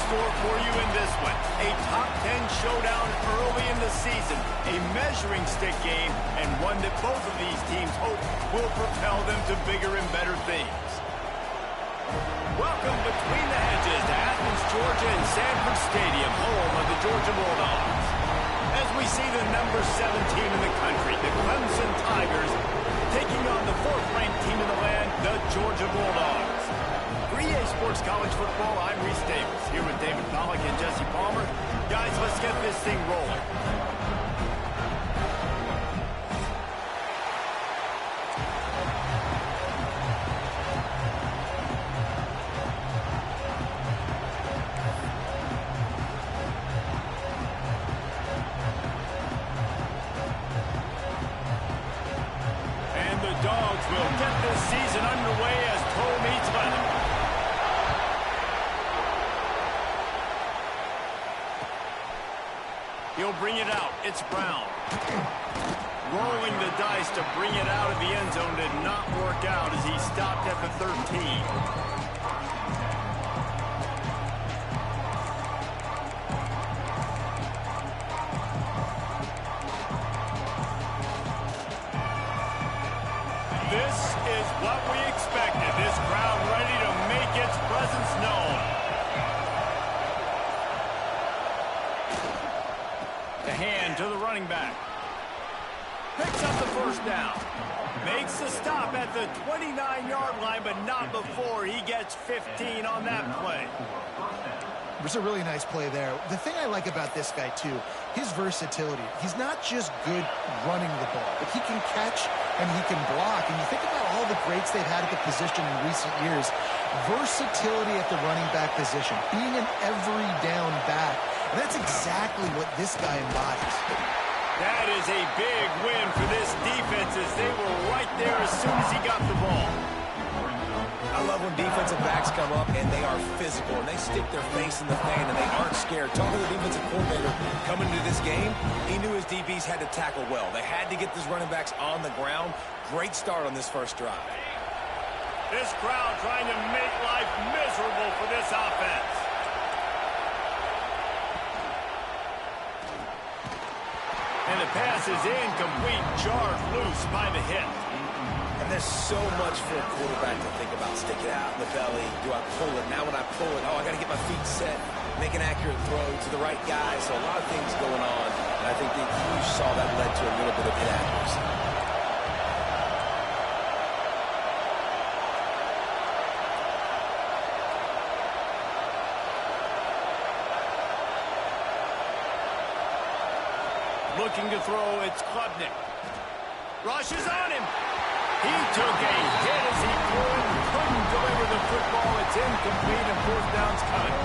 store for you in this one. A top 10 showdown early in the season, a measuring stick game, and one that both of these teams hope will propel them to bigger and better things. Welcome between the hedges to Athens, Georgia and Sanford Stadium, home of the Georgia Bulldogs. As we see the number 7 team in the country, the Clemson Tigers, taking on the 4th-ranked team in the land, the Georgia Bulldogs. For EA Sports College Football, I'm Reese Davis, here with David Pollack and Jesse Palmer. Guys, let's get this thing rolling. And the Dogs will get this season underway as toe meets leather. He'll bring it out. It's Brown. Rolling the dice to bring it out of the end zone did not work out as he stopped at the 13. This is what we expected. This crowd ready to make its presence known. The hand to the running back. Picks up the first down. Makes the stop at the 29-yard line, but not before he gets 15 on that play. It was a really nice play there. The thing I like about this guy, too, his versatility. He's not just good running the ball, but he can catch and he can block. And you think about all the greats they've had at the position in recent years. Versatility at the running back position, being an every down back. And that's exactly what this guy embodies. That is a big win for this defense as they were right there as soon as he got the ball. I love when defensive backs come up and they are physical and they stick their face in the fan and they aren't scared. Talking to the defensive coordinator coming into this game, he knew his DBs had to tackle well. They had to get these running backs on the ground. Great start on this first drive. This crowd trying to make life miserable for this offense. And the pass is incomplete, jarred loose by the hit. And there's so much for a quarterback to think about. Stick it out in the belly. Do I pull it? Now when I pull it, I got to get my feet set, make an accurate throw to the right guy. So a lot of things going on. And I think that you saw that led to a little bit of inaccuracy. Looking to throw, it's Klubnik. Rushes on him. He took a hit as he threw it and couldn't deliver the football. It's incomplete and 4th down's coming.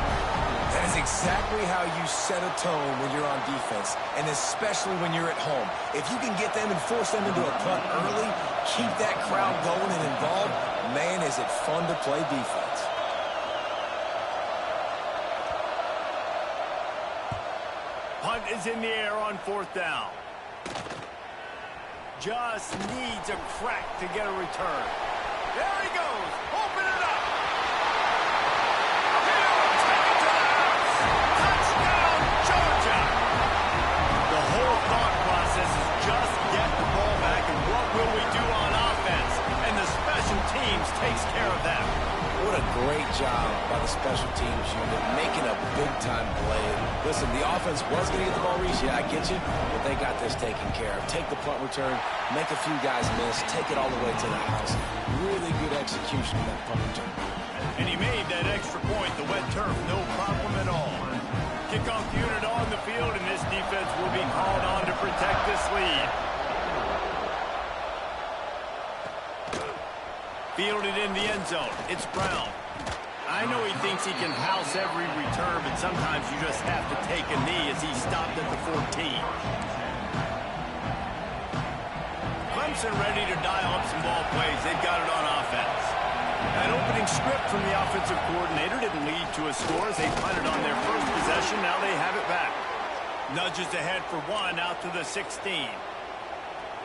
That is exactly how you set a tone when you're on defense, and especially when you're at home. If you can get them and force them into a punt early, keep that crowd going and involved, man, is it fun to play defense. Punt is in the air on 4th down. Just needs a crack to get a return. There he goes. Open it up. He'll take it to the house. Touchdown, Georgia. The whole thought process is just get the ball back and what will we do on offense? And the special teams takes care of that. What a great job by the special teams unit, making a big-time play. Listen, the offense was going to get the ball reached. Yeah, I get you, but they got this taken care of. Take the punt return, make a few guys miss, take it all the way to the house. Really good execution of that punt return. And he made that extra point, the wet turf, no problem at all. Kickoff unit on the field, and this defense will be called on to protect this lead. Fielded in the end zone. It's Brown. I know he thinks he can house every return, but sometimes you just have to take a knee as he stopped at the 14. Clemson ready to dial up some ball plays. They've got it on offense. That opening script from the offensive coordinator didn't lead to a score as they punted on their first possession. Now they have it back. Nudges ahead for 1 out to the 16.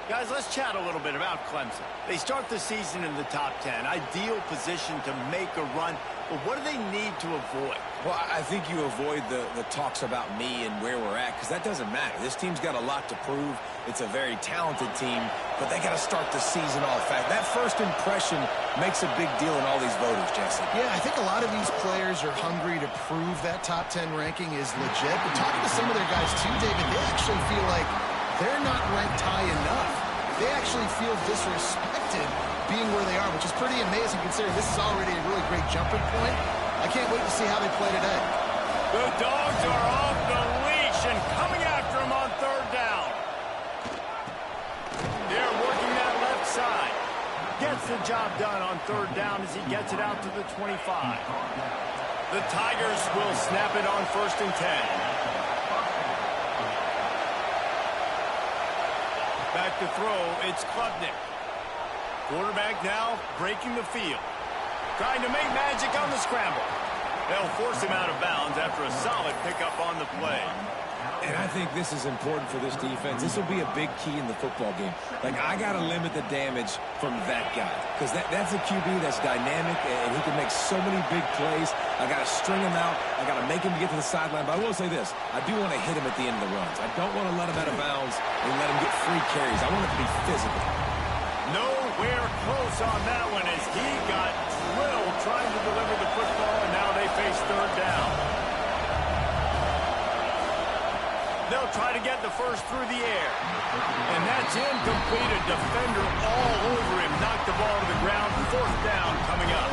Guys, let's chat a little bit about Clemson. They start the season in the top 10. Ideal position to make a run. But what do they need to avoid? Well, I think you avoid the talks about me and where we're at, because that doesn't matter. This team's got a lot to prove. It's a very talented team, but they got to start the season off fast. That first impression makes a big deal in all these voters, Jesse. Yeah, I think a lot of these players are hungry to prove that top 10 ranking is legit. But talking to some of their guys too, David, they actually feel like they're not ranked high enough. They actually feel disrespected being where they are, which is pretty amazing considering this is already a really great jumping point. I can't wait to see how they play today. The Dogs are off the leash and coming after him on third down. They're working that left side. Gets the job done on third down as he gets it out to the 25. The Tigers will snap it on 1st and 10. Back to throw, it's Klubnik. Quarterback now breaking the field. Trying to make magic on the scramble. They'll force him out of bounds after a solid pickup on the play. And I think this is important for this defense. This will be a big key in the football game. Like, I got to limit the damage from that guy. Because that's a QB that's dynamic, and he can make so many big plays. I got to string him out. I got to make him get to the sideline. But I will say this. I do want to hit him at the end of the runs. I don't want to let him out of bounds and let him get free carries. I want it to be physical. Nowhere close on that one as he got drilled trying to deliver the football, and now they face third down. They'll try to get the first through the air. And that's incomplete. A defender all over him. Knocked the ball to the ground. Fourth down coming up.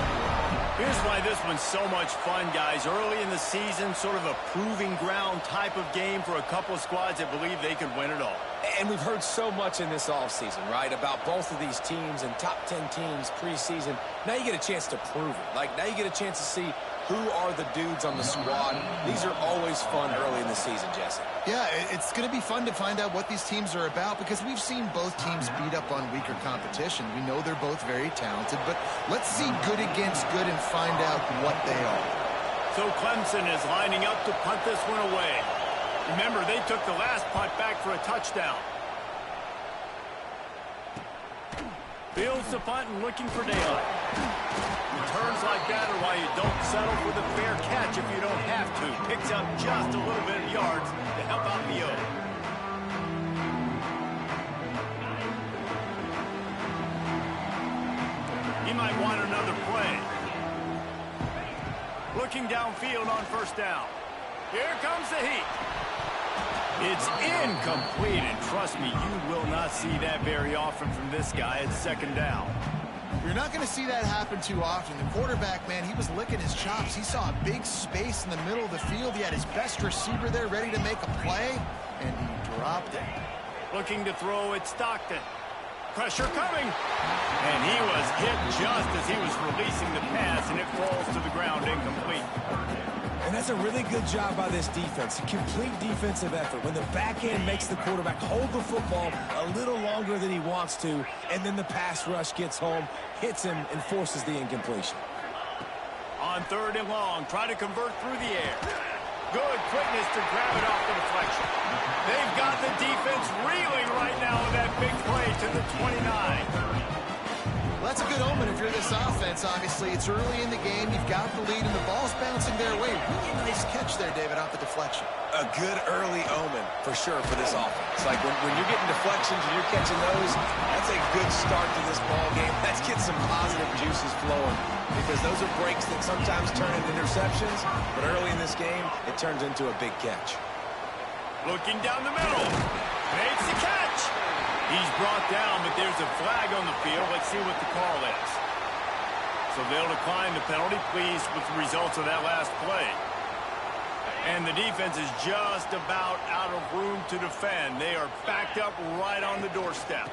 Here's why this one's so much fun, guys. Early in the season, sort of a proving ground type of game for a couple of squads that believe they could win it all. And we've heard so much in this offseason, right, about both of these teams and top 10 teams preseason. Now you get a chance to prove it. Like, now you get a chance to see who are the dudes on the squad. These are always fun early in the season, Jesse. Yeah, it's going to be fun to find out what these teams are about because we've seen both teams beat up on weaker competition. We know they're both very talented, but let's see good against good and find out what they are. So Clemson is lining up to punt this one away. Remember, they took the last punt back for a touchdown. Fields the punt and looking for daylight. Returns like that are why you don't settle for the fair catch if you don't have to. Picks up just a little bit of yards to help out the O. He might want another play. Looking downfield on first down. Here comes the heat. It's incomplete, and trust me, you will not see that very often from this guy at second down. You're not going to see that happen too often. The quarterback, man, he was licking his chops. He saw a big space in the middle of the field. He had his best receiver there ready to make a play, and he dropped it. Looking to throw, it's Stockton. Pressure coming. And he was hit just as he was releasing the pass, and it falls to the ground incomplete. And that's a really good job by this defense. A complete defensive effort. When the back end makes the quarterback hold the football a little longer than he wants to, and then the pass rush gets home, hits him, and forces the incompletion. On third and long, try to convert through the air. Good quickness to grab it off the deflection. They've got the defense reeling right now with that big play to the 29. Well, that's a good omen if you're this offense. Obviously, it's early in the game. You've got the lead, and the ball's bouncing their way. Really nice catch there, David, off the deflection. A good early omen, for sure, for this offense. Like, when you're getting deflections and you're catching those, that's a good start to this ball game. Let's get some positive juices flowing because those are breaks that sometimes turn into interceptions, but early in this game, it turns into a big catch. Looking down the middle. Makes the catch. He's brought down, but there's a flag on the field. Let's see what the call is. So they'll decline the penalty, pleased with the results of that last play. And the defense is just about out of room to defend. They are backed up right on the doorstep.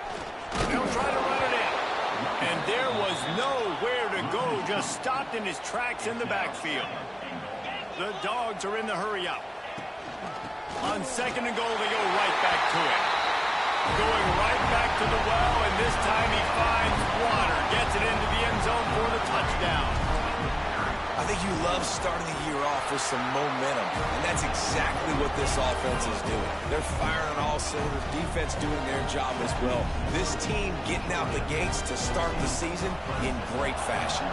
They'll try to run it in. And there was nowhere to go, just stopped in his tracks in the backfield. The Dogs are in the hurry up. On second and goal, they go right back to it. Going right back to the well, and this time he finds water. Gets it into the end zone for the touchdown. I I think you love starting the year off with some momentum, and that's exactly what this offense is doing. They're firing on all cylinders, defense doing their job as well. This team getting out the gates to start the season in great fashion.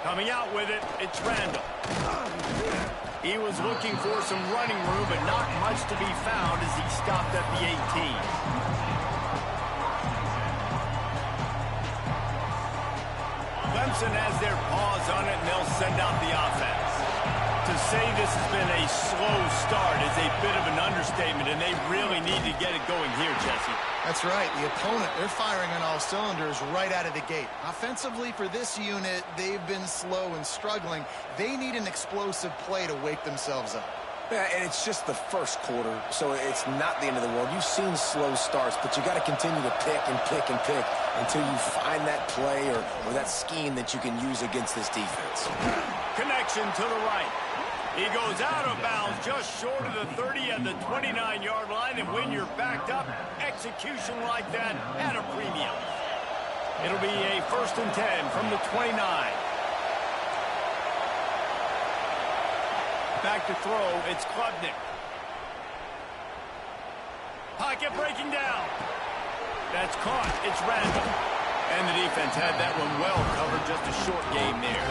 Coming out with it, it's Randall. He was looking for some running room, but not much to be found as he stopped at the 18. Clemson has their paws on it, and they'll send out the offense. To say this has been a slow start is a bit of an understatement, and they really need to get it going here, Jesse. That's right. The opponent, they're firing on all cylinders right out of the gate. Offensively, for this unit, they've been slow and struggling. They need an explosive play to wake themselves up. Yeah, and it's just the first quarter, so it's not the end of the world. You've seen slow starts, but you got to continue to pick and pick and pick until you find that play or that scheme that you can use against this defense. Connection to the right. He goes out of bounds just short of the 30 at the 29-yard line, and when you're backed up, execution like that at a premium. It'll be a 1st and 10 from the 29. Back to throw, it's Klubnik. Pocket breaking down. That's caught, it's Randall. And the defense had that one well covered, just a short game there.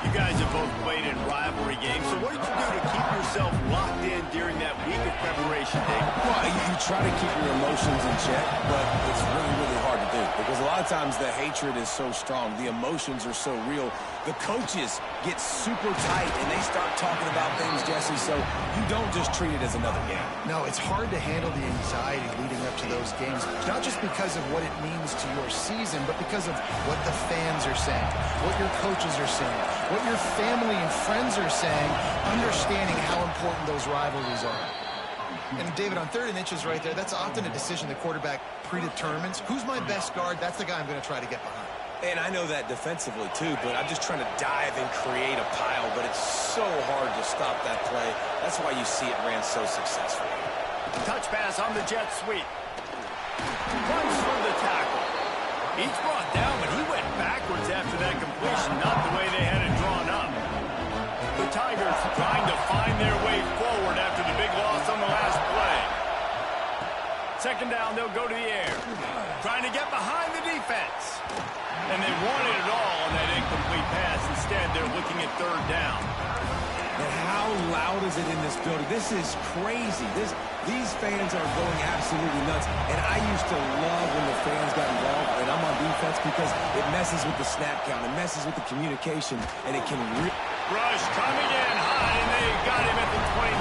You guys have both played in rivalry games, so what did you do to keep yourself locked in during that week of preparation, Dave? Well, you try to keep your emotions in check, but it's really, really hard to do because a lot of times the hatred is so strong, the emotions are so real. The coaches get super tight and they start talking about things, Jesse, so you don't just treat it as another game. No, it's hard to handle the anxiety leading up to those games, not just because of what it means to your season, but because of what the fans are saying, what your coaches are saying, what your family and friends are saying, understanding how important those rivalries are. And David, on 3rd and inches right there, that's often a decision the quarterback predetermines. Who's my best guard? That's the guy I'm going to try to get behind. And I know that defensively, too, but I'm just trying to dive and create a pile, but it's so hard to stop that play. That's why you see it ran so successfully. Touch pass on the jet sweep. Runs from the tackle. He's brought down, but he went backwards after that completion, not the way they had it drawn up. The Tigers trying to find their way forward after the big loss on the last play. 2nd down, they'll go to the air. Trying to get behind the defense. And they wanted it all on that incomplete pass. Instead, they're looking at 3rd down. And how loud is it in this building? This is crazy. These fans are going absolutely nuts. And I used to love when the fans got involved, and I'm on defense because it messes with the snap count. It messes with the communication, and it can Rush coming in high, and they got him at the 29.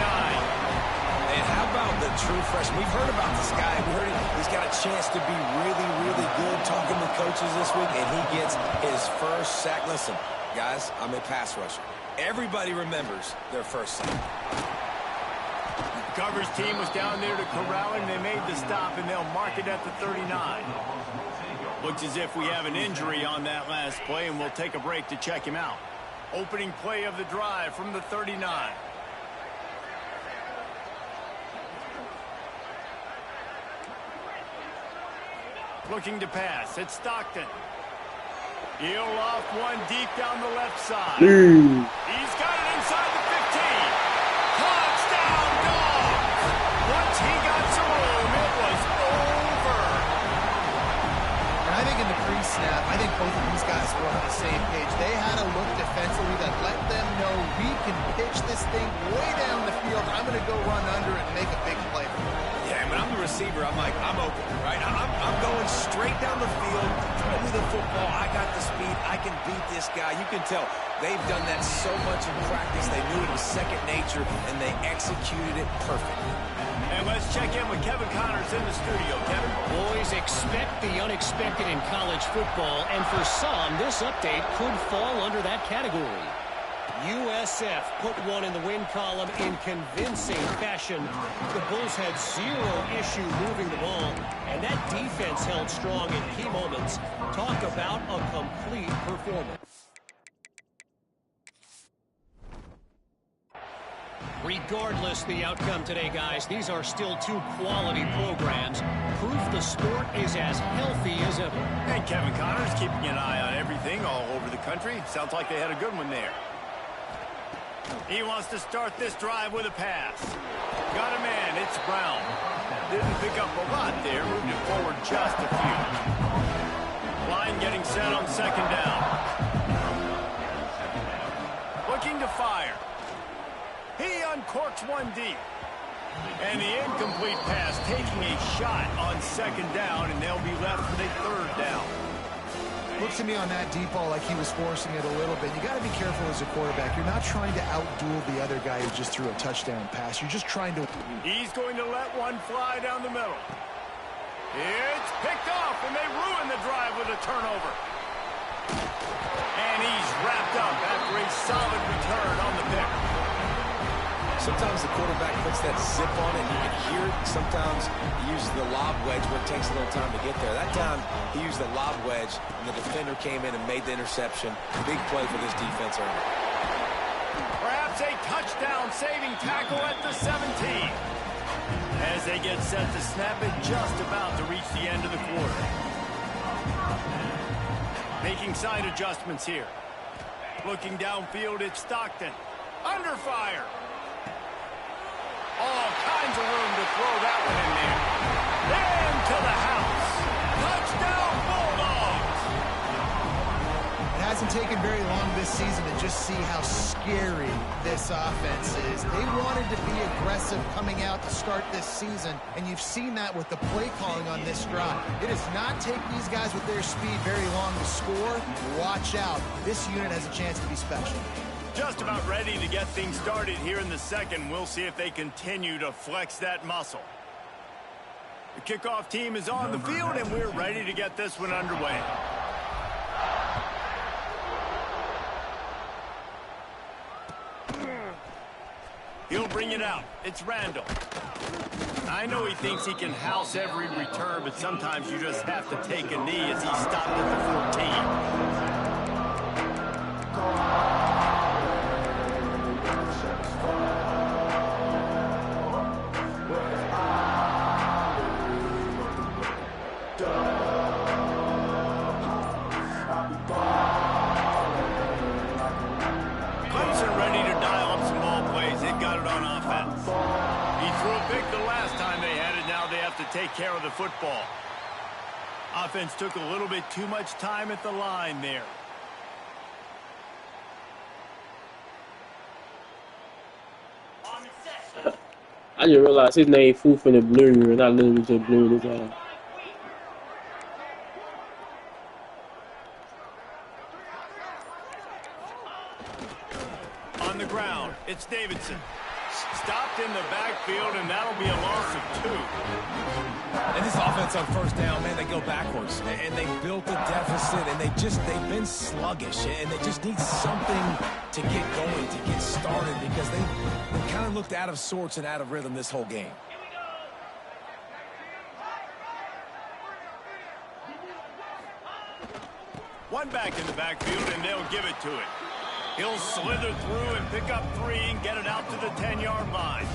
And how about the true freshman? We've heard about this guy. We heard he's got a chance to be really, really good talking with coaches this week, and he gets his first sack. Listen, guys, I'm a pass rusher. Everybody remembers their first sack. The coverage team was down there to corral him. They made the stop, and they'll mark it at the 39. Looks as if we have an injury on that last play, and we'll take a break to check him out. Opening play of the drive from the 39. Looking to pass. It's Stockton. He'll off one deep down the left side. He's got it inside the 15. Touchdown, Dogs! Once he got some room, it was over. And I think in the pre-snap, I think both of these guys were on the same page. They had a look defensively that let them know we can pitch this thing way down the field. I'm going to go run under and make a big play for it. Yeah, when I'm the receiver, I'm like, I'm open, right? I'm going straight down the field, throw me the football. I got the speed. I can beat this guy. You can tell they've done that so much in practice. They knew it was second nature, and they executed it perfectly. And let's check in with Kevin Connors in the studio. Kevin? Boys, expect the unexpected in college football, and for some, this update could fall under that category. USF put one in the win column in convincing fashion. The Bulls had zero issue moving the ball, and that defense held strong in key moments. Talk about a complete performance. Regardless the outcome today, guys, these are still two quality programs. Proof the sport is as healthy as ever. And Kevin Connors keeping an eye on everything all over the country. Sounds like they had a good one there. He wants to start this drive with a pass. Got a man, it's Brown. Didn't pick up a lot there, moved it forward just a few. Line getting set on second down. Looking to fire. He uncorks one deep. And the incomplete pass taking a shot on second down, and they'll be left with a third down. Looks to me on that deep ball like he was forcing it a little bit. You got to be careful as a quarterback. You're not trying to outduel the other guy who just threw a touchdown pass. You're just trying to... He's going to let one fly down the middle. It's picked off, and they ruin the drive with a turnover. And he's wrapped up after a solid return on the pick. Sometimes the quarterback puts that zip on it, and you can hear it. Sometimes he uses the lob wedge where it takes a little time to get there. That time, he used the lob wedge, and the defender came in and made the interception. Big play for this defense early. Perhaps a touchdown-saving tackle at the 17. As they get set to snap it, just about to reach the end of the quarter. Making side adjustments here. Looking downfield, it's Stockton. Under fire. All kinds of room to throw that one in there. Into the house. Touchdown, Bulldogs! It hasn't taken very long this season to just see how scary this offense is. They wanted to be aggressive coming out to start this season, and you've seen that with the play calling on this drive. It does not take these guys with their speed very long to score. Watch out. This unit has a chance to be special. Just about ready to get things started here in the second. We'll see if they continue to flex that muscle. The kickoff team is on the field, and we're ready to get this one underway. He'll bring it out. It's Randall. I know he thinks he can house every return, but sometimes you just have to take a knee as he stopped at the 14. Take care of the football. Offense took a little bit too much time at the line there. I just realized his name Foof in the blue, and I literally just blew his ass. On the ground, it's Davidson. Stopped in the backfield, and that'll be a loss of 2. And this offense on first down, man, they go backwards. And they built a deficit, and they've been sluggish. And they just need something to get going, to get started, because they kind of looked out of sorts and out of rhythm this whole game. One back in the backfield, and they'll give it to it. He'll slither through and pick up 3 and get it out to the 10-yard line.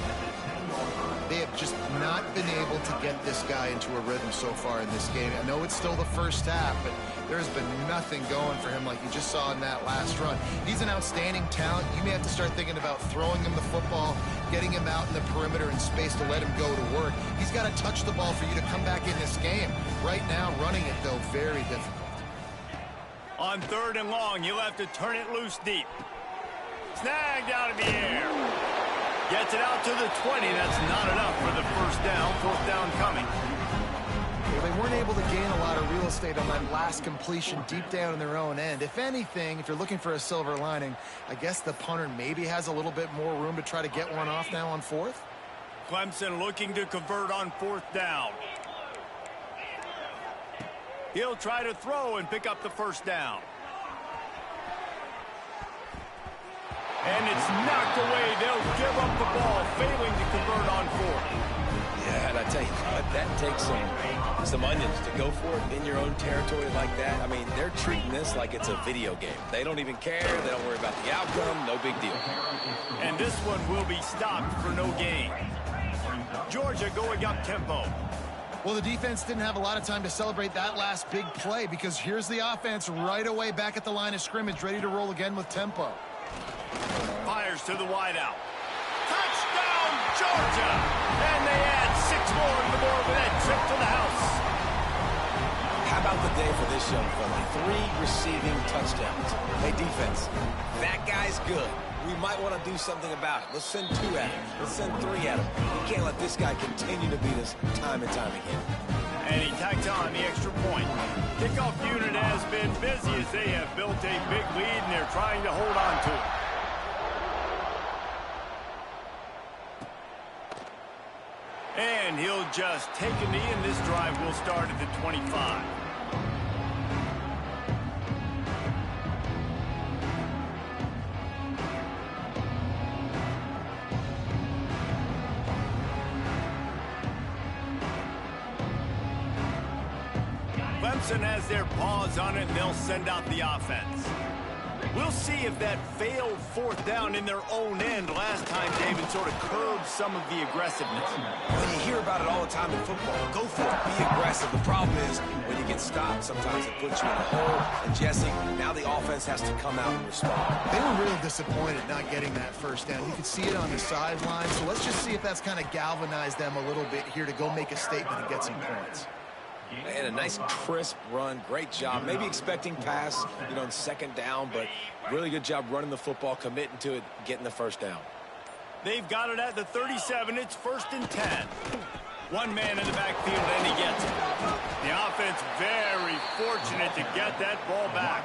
They have just not been able to get this guy into a rhythm so far in this game. I know it's still the first half, but there's been nothing going for him like you just saw in that last run. He's an outstanding talent. You may have to start thinking about throwing him the football, getting him out in the perimeter in space to let him go to work. He's got to touch the ball for you to come back in this game. Right now, running it, though, very difficult. On 3rd and long, you'll have to turn it loose deep. Snagged out of the air. Gets it out to the 20. That's not enough for the first down. 4th down coming. Well, they weren't able to gain a lot of real estate on that last completion deep down in their own end. If anything, if you're looking for a silver lining, I guess the punter maybe has a little bit more room to try to get one off now on 4th. Clemson looking to convert on 4th down. He'll try to throw and pick up the first down. And it's knocked away. They'll give up the ball, failing to convert on 4th. Yeah, but I tell you what, that takes some onions to go for it in your own territory like that. I mean, they're treating this like it's a video game. They don't even care. They don't worry about the outcome. No big deal. And this one will be stopped for no gain. Georgia going up tempo. Well, the defense didn't have a lot of time to celebrate that last big play because here's the offense right away back at the line of scrimmage, ready to roll again with tempo. Fires to the wideout. Touchdown, Georgia! And they add 6 more to the board with that trip to the house. How about the day for this young fella? 3 receiving touchdowns. Hey, defense, that guy's good. We might want to do something about it. Let's send 2 at him. Let's send 3 at him. We can't let this guy continue to beat us time and time again. And he tacked on the extra point. Kickoff unit has been busy as they have built a big lead, and they're trying to hold on to it. And he'll just take a knee, and this drive will start at the 25. Clemson has their paws on it, and they'll send out the offense. We'll see if that failed 4th down in their own end last time, David, sort of curbed some of the aggressiveness. When you hear about it all the time in football, go for it. Be aggressive. The problem is when you get stopped, sometimes it puts you in a hole. And Jesse, now the offense has to come out and respond. They were real disappointed not getting that 1st down. You could see it on the sideline. So let's just see if that's kind of galvanized them a little bit here to go make a statement and get some points. And a nice crisp run. Great job. Maybe expecting pass, on 2nd down, but really good job running the football, committing to it, getting the 1st down. They've got it at the 37. It's 1st and 10. 1 man in the backfield, and he gets it. The offense very fortunate to get that ball back.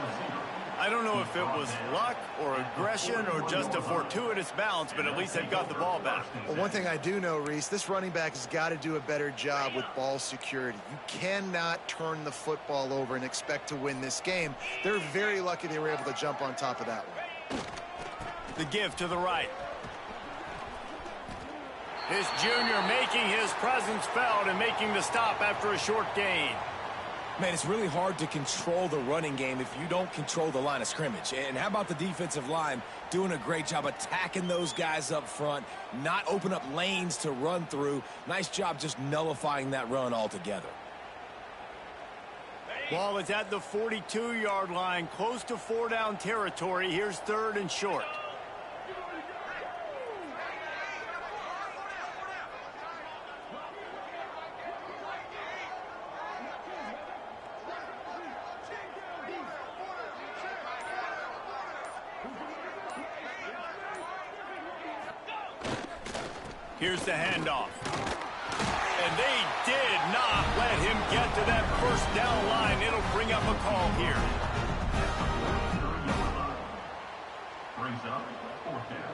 I don't know if it was luck or aggression or just a fortuitous bounce, but at least they've got the ball back. Well, one thing I do know, Reese, this running back has got to do a better job with ball security. You cannot turn the football over and expect to win this game. They're very lucky they were able to jump on top of that one. The give to the right. This junior making his presence felt and making the stop after a short gain. Man, it's really hard to control the running game if you don't control the line of scrimmage. And how about the defensive line doing a great job attacking those guys up front, not open up lanes to run through. Nice job just nullifying that run altogether. Ball is at the 42-yard line, close to 4 down territory. Here's 3rd and short. Here's the handoff. And they did not let him get to that 1st down line. It'll bring up a call here. Brings up 4th down.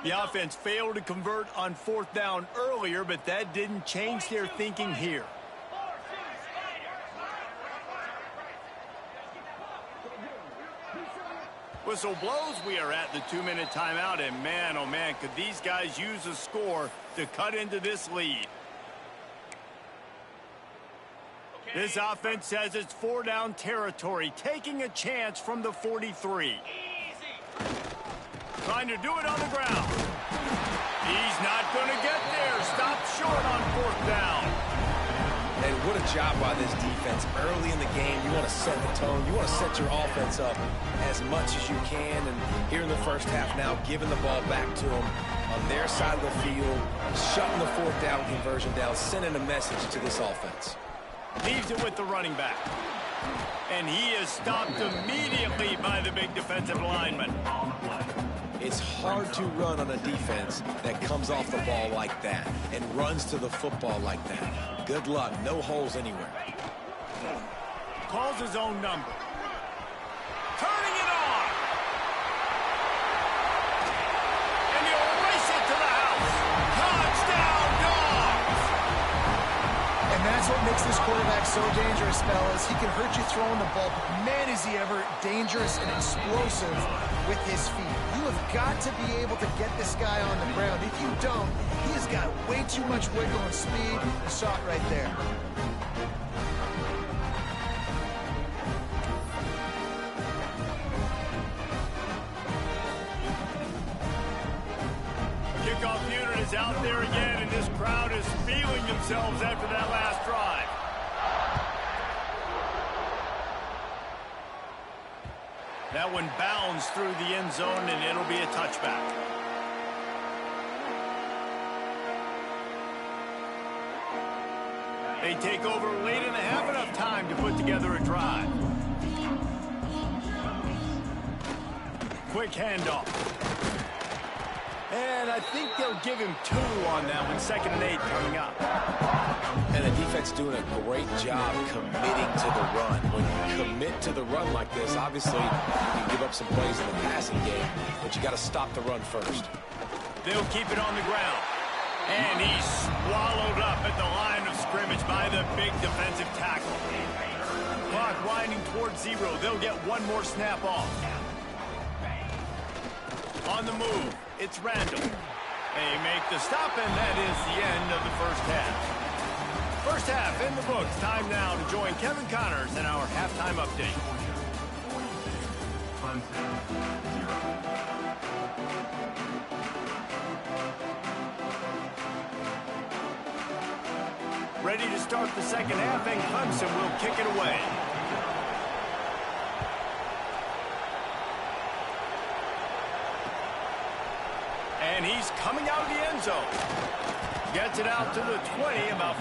The offense failed to convert on 4th down earlier, but that didn't change their thinking here. Whistle blows. We are at the 2-minute timeout, and man, oh man, could these guys use a score to cut into this lead. This offense says it's 4 down territory, taking a chance from the 43. Trying to do it on the ground. He's not going to get there. Stopped short on 4th down. And what a job by this defense. Early in the game, you want to set the tone. You want to set your offense up as much as you can. And here in the 1st half now, giving the ball back to them on their side of the field, shutting the 4th down conversion down, sending a message to this offense. Leaves it with the running back. And he is stopped immediately by the big defensive lineman. It's hard to run on a defense that comes off the ball like that and runs to the football like that. Good luck. No holes anywhere. Calls his own number. Turning it on. And he'll race it to That's what makes this quarterback so dangerous, fellas. He can hurt you throwing the ball, but man, is he ever dangerous and explosive with his feet. You have got to be able to get this guy on the ground. If you don't, he has got way too much wiggle and speed. You saw it right there. Kickoff unit is out there again, and this crowd is feeling themselves after that last drive. That one bounds through the end zone, and it'll be a touchback. They take over late and have enough time to put together a drive. Quick handoff. And I think they'll give him 2 on that one. 2nd and 8 coming up. And the defense doing a great job committing to the run. When you commit to the run like this, obviously you give up some plays in the passing game, but you got to stop the run first. They'll keep it on the ground. And he's swallowed up at the line of scrimmage by the big defensive tackle. Clock winding towards 0. They'll get one more snap off. On the move, it's Randall. They make the stop, and that is the end of the first half. First half in the books. Time now to join Kevin Connors in our halftime update. Clemson, 0. Ready to start the second half, and Clemson will kick it away. And he's coming out of the end zone. Gets it out to the 20, about